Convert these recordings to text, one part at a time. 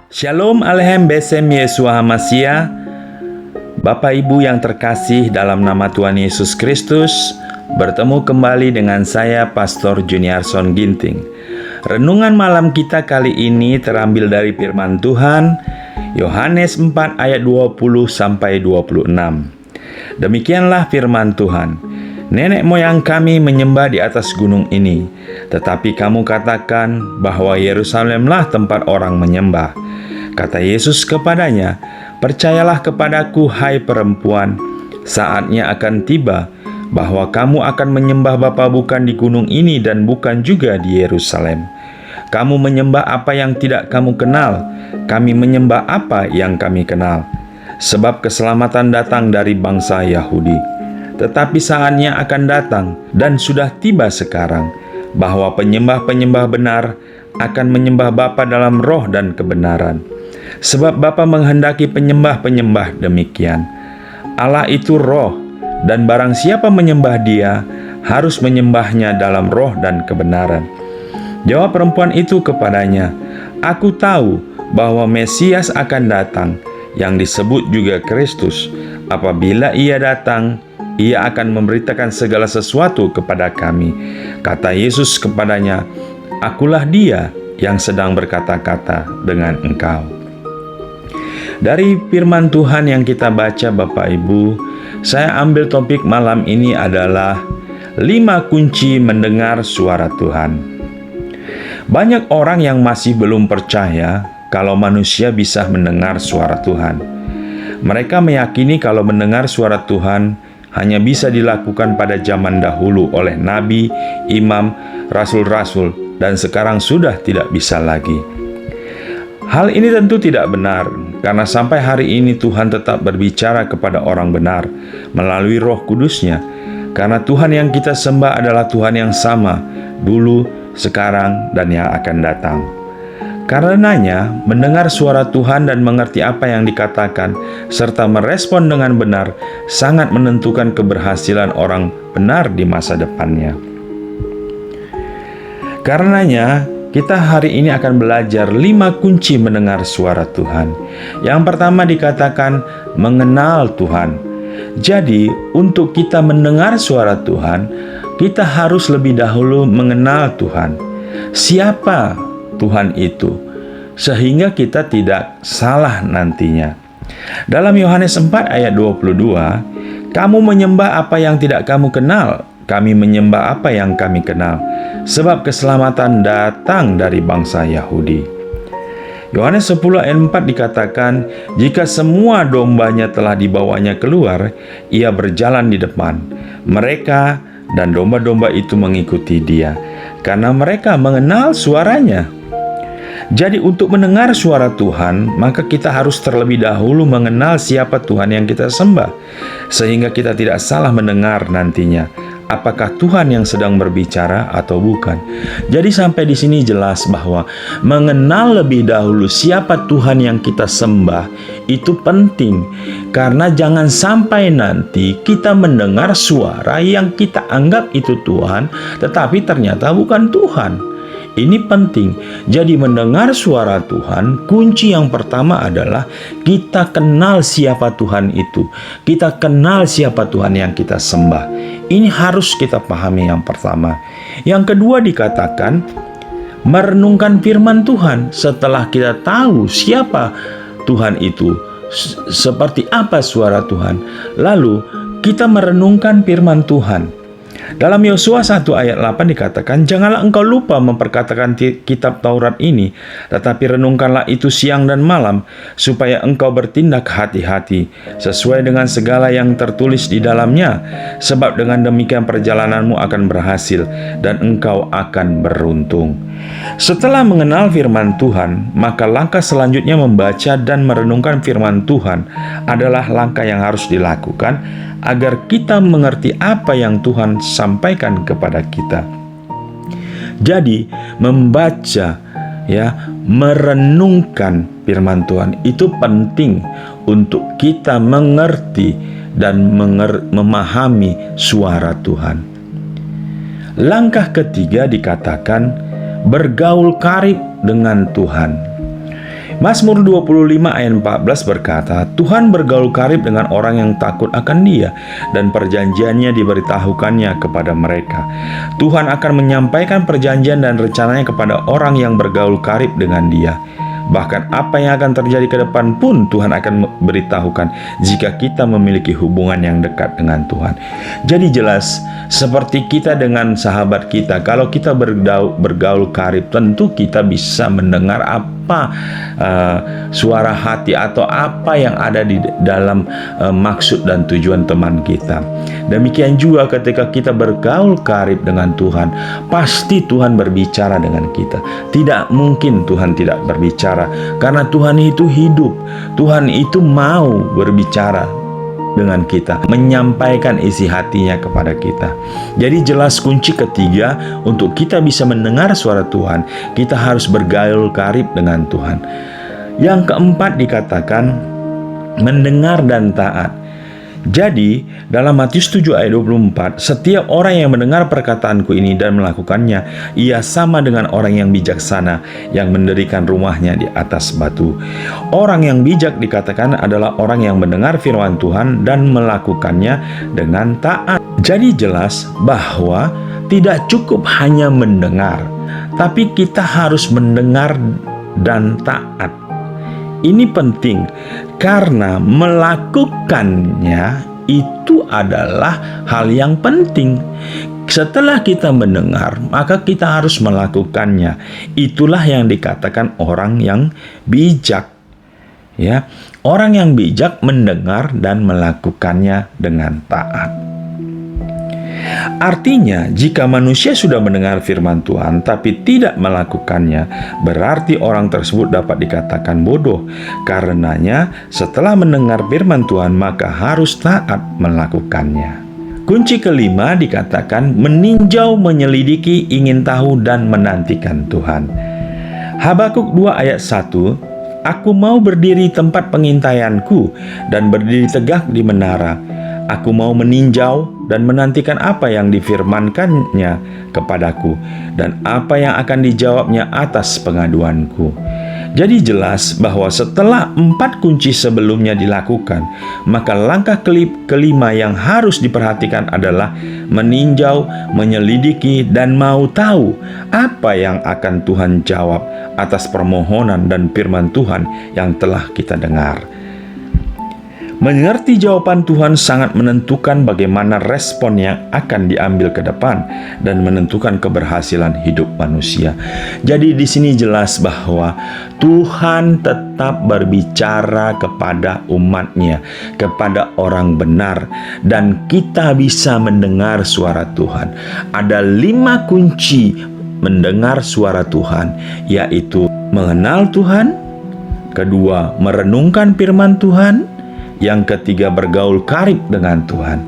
Shalom Alehem Besem Yesua Hamasya. Bapak Ibu yang terkasih dalam nama Tuhan Yesus Kristus, bertemu kembali dengan saya Pastor Juniarson Ginting. Renungan malam kita kali ini terambil dari firman Tuhan Yohanes 4 ayat 20 sampai 26. Demikianlah firman Tuhan. Nenek moyang kami menyembah di atas gunung ini, tetapi kamu katakan bahwa Yerusalemlah tempat orang menyembah. Kata Yesus kepadanya, percayalah kepadaku hai perempuan, saatnya akan tiba bahwa kamu akan menyembah Bapa bukan di gunung ini dan bukan juga di Yerusalem. Kamu menyembah apa yang tidak kamu kenal, kami menyembah apa yang kami kenal. Sebab keselamatan datang dari bangsa Yahudi. Tetapi saatnya akan datang dan sudah tiba sekarang bahwa penyembah-penyembah benar akan menyembah Bapa dalam roh dan kebenaran. Sebab Bapa menghendaki penyembah-penyembah demikian. Allah itu roh, dan barang siapa menyembah Dia harus menyembahnya dalam roh dan kebenaran. Jawab perempuan itu kepadanya, aku tahu bahwa Mesias akan datang, yang disebut juga Kristus. Apabila Ia datang, Ia akan memberitakan segala sesuatu kepada kami. Kata Yesus kepadanya, akulah Dia yang sedang berkata-kata dengan engkau. Dari firman Tuhan yang kita baca Bapak Ibu, saya ambil topik malam ini adalah 5 kunci mendengar suara Tuhan. Banyak orang yang masih belum percaya kalau manusia bisa mendengar suara Tuhan. Mereka meyakini kalau mendengar suara Tuhan hanya bisa dilakukan pada zaman dahulu oleh nabi, imam, rasul-rasul, dan sekarang sudah tidak bisa lagi. Hal ini tentu tidak benar, karena sampai hari ini Tuhan tetap berbicara kepada orang benar melalui Roh Kudus-Nya. Karena Tuhan yang kita sembah adalah Tuhan yang sama, dulu, sekarang, dan yang akan datang. Karenanya, mendengar suara Tuhan dan mengerti apa yang dikatakan, serta merespon dengan benar, sangat menentukan keberhasilan orang benar di masa depannya. Karenanya, kita hari ini akan belajar 5 kunci mendengar suara Tuhan. Yang pertama dikatakan mengenal Tuhan. Jadi, untuk kita mendengar suara Tuhan, kita harus lebih dahulu mengenal Tuhan. Siapa Tuhan itu? Sehingga kita tidak salah nantinya. Dalam Yohanes 4 ayat 22, kamu menyembah apa yang tidak kamu kenal, kami menyembah apa yang kami kenal, sebab keselamatan datang dari bangsa Yahudi. Yohanes 10 ayat 4 dikatakan, jika semua dombanya telah dibawanya keluar, ia berjalan di depan. Mereka dan domba-domba itu mengikuti dia, karena mereka mengenal suaranya. Jadi untuk mendengar suara Tuhan, maka kita harus terlebih dahulu mengenal siapa Tuhan yang kita sembah, sehingga kita tidak salah mendengar nantinya. Apakah Tuhan yang sedang berbicara atau bukan? Jadi sampai di sini jelas bahwa mengenal lebih dahulu siapa Tuhan yang kita sembah itu penting. Karena jangan sampai nanti kita mendengar suara yang kita anggap itu Tuhan, tetapi ternyata bukan Tuhan. Ini penting. Jadi mendengar suara Tuhan, kunci yang pertama adalah kita kenal siapa Tuhan itu. Kita kenal siapa Tuhan yang kita sembah. Ini harus kita pahami yang pertama. Yang kedua dikatakan merenungkan firman Tuhan. Setelah kita tahu siapa Tuhan itu, seperti apa suara Tuhan, lalu kita merenungkan firman Tuhan. Dalam Yosua 1 ayat 8 dikatakan, janganlah engkau lupa memperkatakan kitab Taurat ini, tetapi renungkanlah itu siang dan malam, supaya engkau bertindak hati-hati, sesuai dengan segala yang tertulis di dalamnya, sebab dengan demikian perjalananmu akan berhasil, dan engkau akan beruntung. Setelah mengenal firman Tuhan, maka langkah selanjutnya membaca dan merenungkan firman Tuhan adalah langkah yang harus dilakukan, agar kita mengerti apa yang Tuhan sampaikan kepada kita. Jadi membaca, merenungkan firman Tuhan itu penting untuk kita mengerti dan memahami suara Tuhan. Langkah ketiga dikatakan bergaul karib dengan Tuhan. Mazmur 25 ayat 14 berkata, Tuhan bergaul karib dengan orang yang takut akan Dia, dan perjanjiannya diberitahukannya kepada mereka. Tuhan akan menyampaikan perjanjian dan rencananya kepada orang yang bergaul karib dengan Dia. Bahkan apa yang akan terjadi ke depan pun Tuhan akan beritahukan jika kita memiliki hubungan yang dekat dengan Tuhan. Jadi jelas, seperti kita dengan sahabat kita, kalau kita bergaul karib, tentu kita bisa mendengar apa suara hati atau apa yang ada di dalam maksud dan tujuan teman kita. Demikian juga ketika kita bergaul karib dengan Tuhan, pasti Tuhan berbicara dengan kita. Tidak mungkin Tuhan tidak berbicara, karena Tuhan itu hidup. Tuhan itu mau berbicara dengan kita, menyampaikan isi hatinya kepada kita. Jadi jelas kunci ketiga untuk kita bisa mendengar suara Tuhan, kita harus bergaul karib dengan Tuhan. Yang keempat dikatakan mendengar dan taat. Jadi dalam Matius 7 ayat 24, setiap orang yang mendengar perkataanku ini dan melakukannya, ia sama dengan orang yang bijaksana yang mendirikan rumahnya di atas batu. Orang yang bijak dikatakan adalah orang yang mendengar firman Tuhan dan melakukannya dengan taat. Jadi jelas bahwa tidak cukup hanya mendengar, tapi kita harus mendengar dan taat. Ini penting karena melakukannya itu adalah hal yang penting. Setelah kita mendengar, maka kita harus melakukannya. Itulah yang dikatakan orang yang bijak. Ya, orang yang bijak mendengar dan melakukannya dengan taat. Artinya, jika manusia sudah mendengar firman Tuhan tapi tidak melakukannya, berarti orang tersebut dapat dikatakan bodoh. Karenanya, setelah mendengar firman Tuhan, maka harus taat melakukannya. Kunci kelima dikatakan meninjau, menyelidiki, ingin tahu, dan menantikan Tuhan. Habakuk 2 ayat 1, Aku mau berdiri tempat pengintaianku dan berdiri tegak di menara. Aku mau meninjau dan menantikan apa yang difirmankannya kepadaku dan apa yang akan dijawabnya atas pengaduanku. Jadi jelas bahwa setelah 4 kunci sebelumnya dilakukan, maka langkah kelima yang harus diperhatikan adalah meninjau, menyelidiki, dan mau tahu apa yang akan Tuhan jawab atas permohonan dan firman Tuhan yang telah kita dengar. Mengerti jawaban Tuhan sangat menentukan bagaimana respon yang akan diambil ke depan dan menentukan keberhasilan hidup manusia. Jadi di sini jelas bahwa Tuhan tetap berbicara kepada umatnya, kepada orang benar, dan kita bisa mendengar suara Tuhan. Ada 5 kunci mendengar suara Tuhan, yaitu mengenal Tuhan, kedua merenungkan firman Tuhan, yang ketiga bergaul karib dengan Tuhan,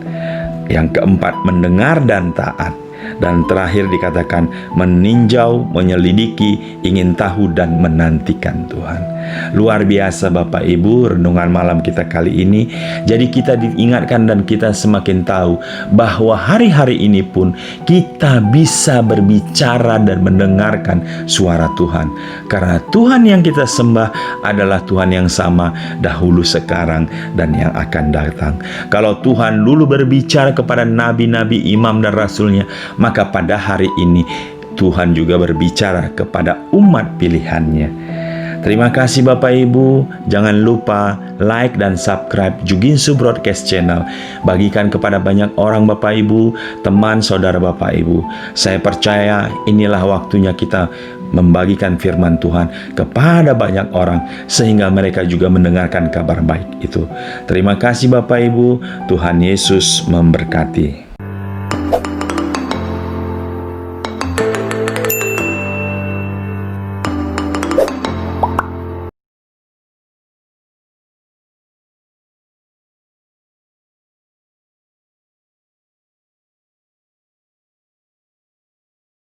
yang keempat mendengar dan taat, dan terakhir dikatakan meninjau, menyelidiki, ingin tahu, dan menantikan Tuhan. Luar biasa Bapak Ibu renungan malam kita kali ini. Jadi kita diingatkan dan kita semakin tahu bahwa hari-hari ini pun kita bisa berbicara dan mendengarkan suara Tuhan. Karena Tuhan yang kita sembah adalah Tuhan yang sama dahulu, sekarang, dan yang akan datang. Kalau Tuhan dulu berbicara kepada nabi-nabi, imam, dan rasulnya, maka pada hari ini Tuhan juga berbicara kepada umat pilihannya. Terima kasih Bapak Ibu. Jangan lupa like dan subscribe Juginsu Broadcast Channel. Bagikan kepada banyak orang Bapak Ibu, teman saudara Bapak Ibu. Saya percaya inilah waktunya kita membagikan firman Tuhan kepada banyak orang sehingga mereka juga mendengarkan kabar baik itu. Terima kasih Bapak Ibu. Tuhan Yesus memberkati.